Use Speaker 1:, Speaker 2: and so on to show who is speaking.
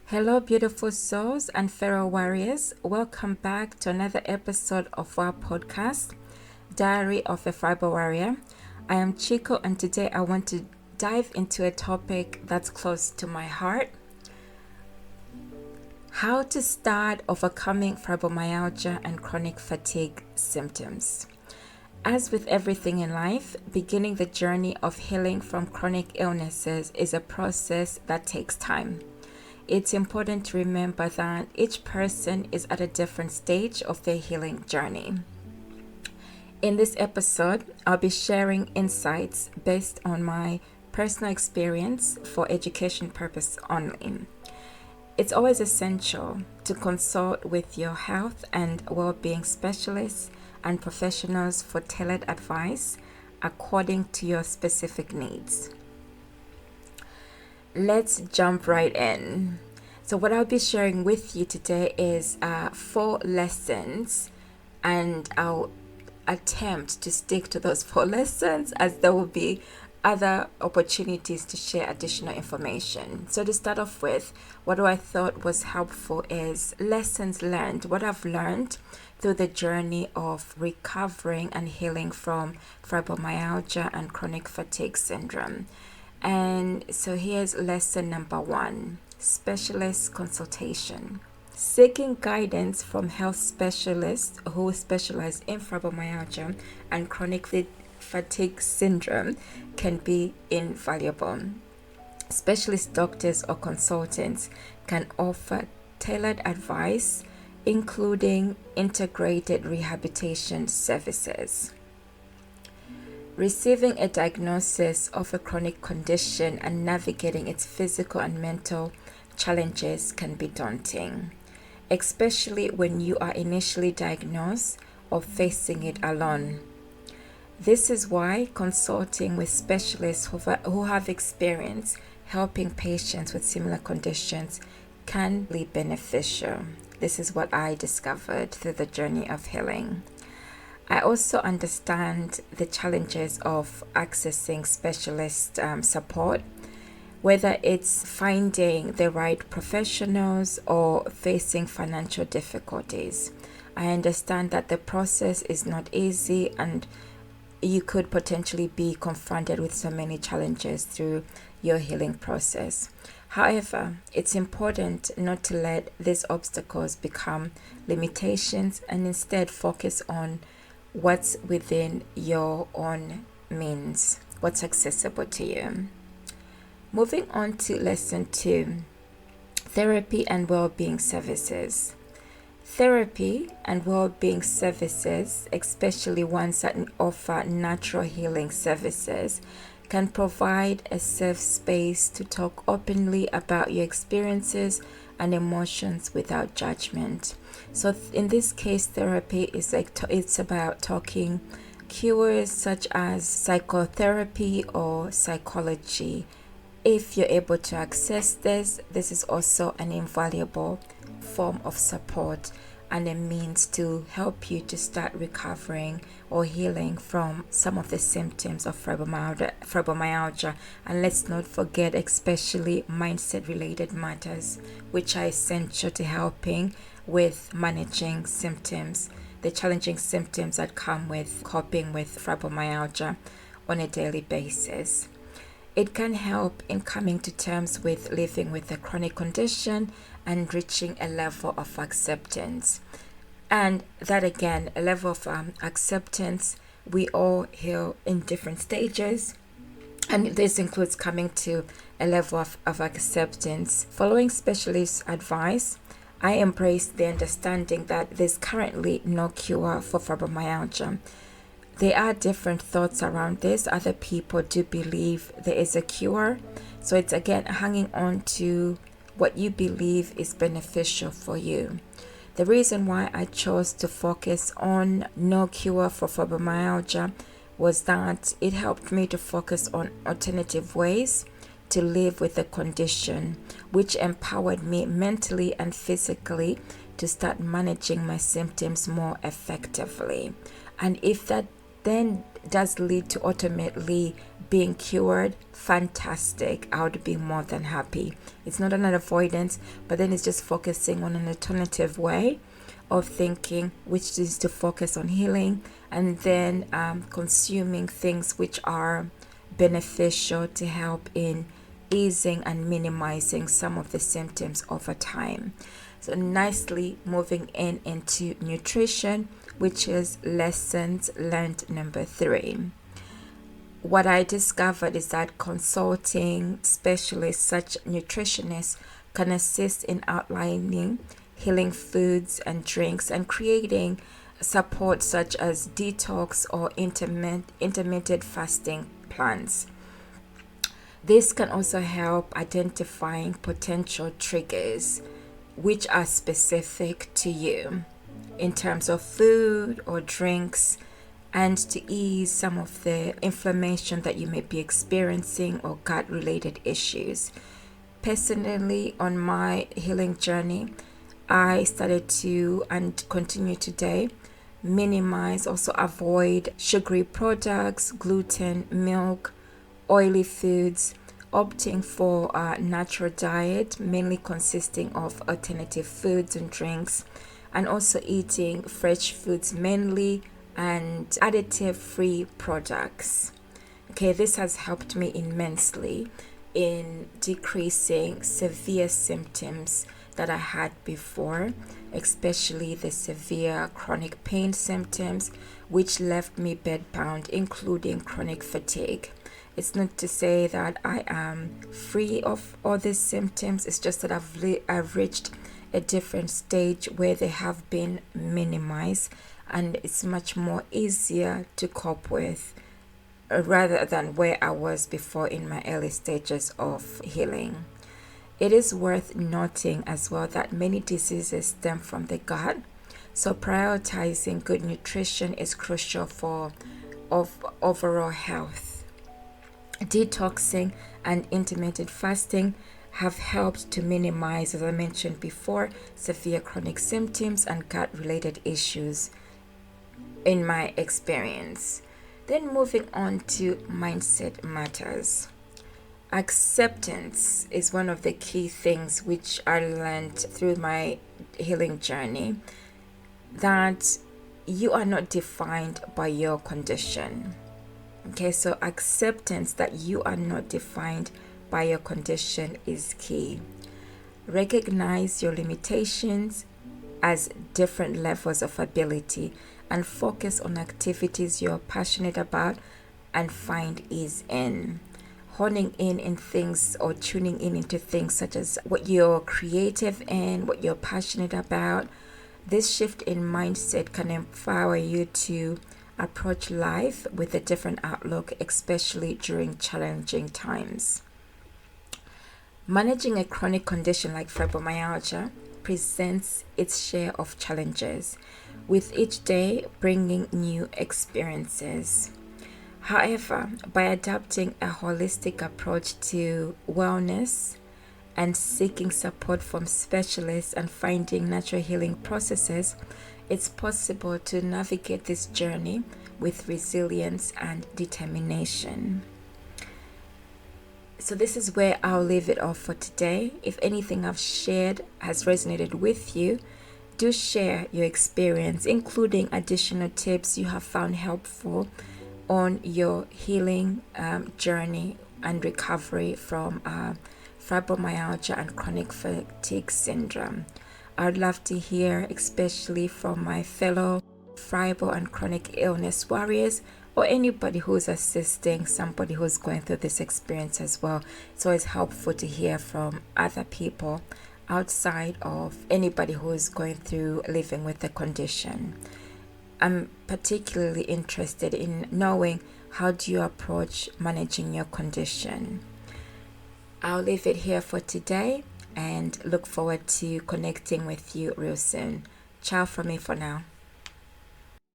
Speaker 1: Hello, beautiful souls and fellow warriors. Welcome back to another episode of our podcast, Diary of a Fibro Warrior. I am Chico, and today I want to dive into a topic that's close to my heart: how to start overcoming fibromyalgia and chronic fatigue symptoms. As with everything in life, beginning the journey of healing from chronic illnesses is a process that takes time. It's important to remember that each person is at a different stage of their healing journey. In this episode, I'll be sharing insights based on my personal experience for education purpose only. It's always essential to consult with your health and well-being specialists and professionals for tailored advice according to your specific needs. Let's jump right in. So what I'll be sharing with you today is 4 lessons, and I'll attempt to stick to those 4 lessons, as there will be other opportunities to share additional information. So to start off with, what I thought was helpful is lessons learned, what I've learned through the journey of recovering and healing from fibromyalgia and chronic fatigue syndrome. And so here's lesson number 1, specialist consultation. Seeking guidance from health specialists who specialize in fibromyalgia and chronic fatigue syndrome can be invaluable. Specialist doctors or consultants can offer tailored advice, including integrated rehabilitation services. Receiving a diagnosis of a chronic condition and navigating its physical and mental challenges can be daunting, especially when you are initially diagnosed or facing it alone. This is why consulting with specialists who have experience helping patients with similar conditions can be beneficial. This is what I discovered through the journey of healing. I also understand the challenges of accessing specialist support, whether it's finding the right professionals or facing financial difficulties. I understand that the process is not easy, and you could potentially be confronted with so many challenges through your healing process. However, it's important not to let these obstacles become limitations and instead focus on what's within your own means, what's accessible to you. Moving on to lesson 2, therapy and well-being services. Therapy and well-being services, especially ones that offer natural healing services, can provide a safe space to talk openly about your experiences and emotions without judgment. So in this case, therapy is it's about talking cures such as psychotherapy or psychology. If you're able to access this is also an invaluable form of support and a means to help you to start recovering or healing from some of the symptoms of fibromyalgia. And let's not forget, especially mindset related matters, which are essential to helping with managing symptoms, the challenging symptoms that come with coping with fibromyalgia on a daily basis. It can help in coming to terms with living with a chronic condition and reaching a level of acceptance. And that again, a level of acceptance, we all heal in different stages. And this includes coming to a level of acceptance. Following specialist advice, I embrace the understanding that there's currently no cure for fibromyalgia. There are different thoughts around this. Other people do believe there is a cure. So it's again hanging on to what you believe is beneficial for you. The reason why I chose to focus on no cure for fibromyalgia was that it helped me to focus on alternative ways to live with the condition, which empowered me mentally and physically to start managing my symptoms more effectively. And if that then does lead to ultimately being cured, fantastic. I would be more than happy. It's not an avoidance, but then it's just focusing on an alternative way of thinking, which is to focus on healing, and then consuming things which are beneficial to help in easing and minimizing some of the symptoms over time. So nicely moving into nutrition, which is lessons learned number 3. What I discovered is that consulting specialists such nutritionists can assist in outlining healing foods and drinks and creating support such as detox or intermittent fasting plans. This can also help identifying potential triggers which are specific to you in terms of food or drinks, and to ease some of the inflammation that you may be experiencing or gut related issues. Personally, on my healing journey, I started to, and continue today, minimize, also avoid sugary products, gluten, milk, oily foods, opting for a natural diet, mainly consisting of alternative foods and drinks, and also eating fresh foods mainly, and additive-free products. Okay, this has helped me immensely in decreasing severe symptoms that I had before, especially the severe chronic pain symptoms, which left me bedbound, including chronic fatigue. It's not to say that I am free of all these symptoms, it's just that I've reached a different stage where they have been minimized, and it's much more easier to cope with rather than where I was before in my early stages of healing. It is worth noting as well that many diseases stem from the gut, so prioritizing good nutrition is crucial for overall health. Detoxing and intermittent fasting have helped to minimize, as I mentioned before, severe chronic symptoms and gut related issues in my experience. Then moving on to mindset matters. Acceptance is one of the key things which I learned through my healing journey, that you are not defined by your condition. Okay, so acceptance that you are not defined by your condition is key. Recognize your limitations as different levels of ability and focus on activities you're passionate about and find ease in. Honing in things or tuning in into things such as what you're creative in, what you're passionate about. This shift in mindset can empower you to approach life with a different outlook, especially during challenging times. Managing a chronic condition like fibromyalgia presents its share of challenges, with each day bringing new experiences. However, by adopting a holistic approach to wellness and seeking support from specialists and finding natural healing processes, it's possible to navigate this journey with resilience and determination. So this is where I'll leave it off for today. If anything I've shared has resonated with you, do share your experience, including additional tips you have found helpful on your healing journey and recovery from fibromyalgia and chronic fatigue syndrome. I'd love to hear, especially from my fellow fibro and chronic illness warriors, or anybody who's assisting somebody who's going through this experience as well. It's always helpful to hear from other people outside of anybody who is going through living with the condition. I'm particularly interested in knowing, how do you approach managing your condition? I'll leave it here for today and look forward to connecting with you real soon. Ciao from me for now.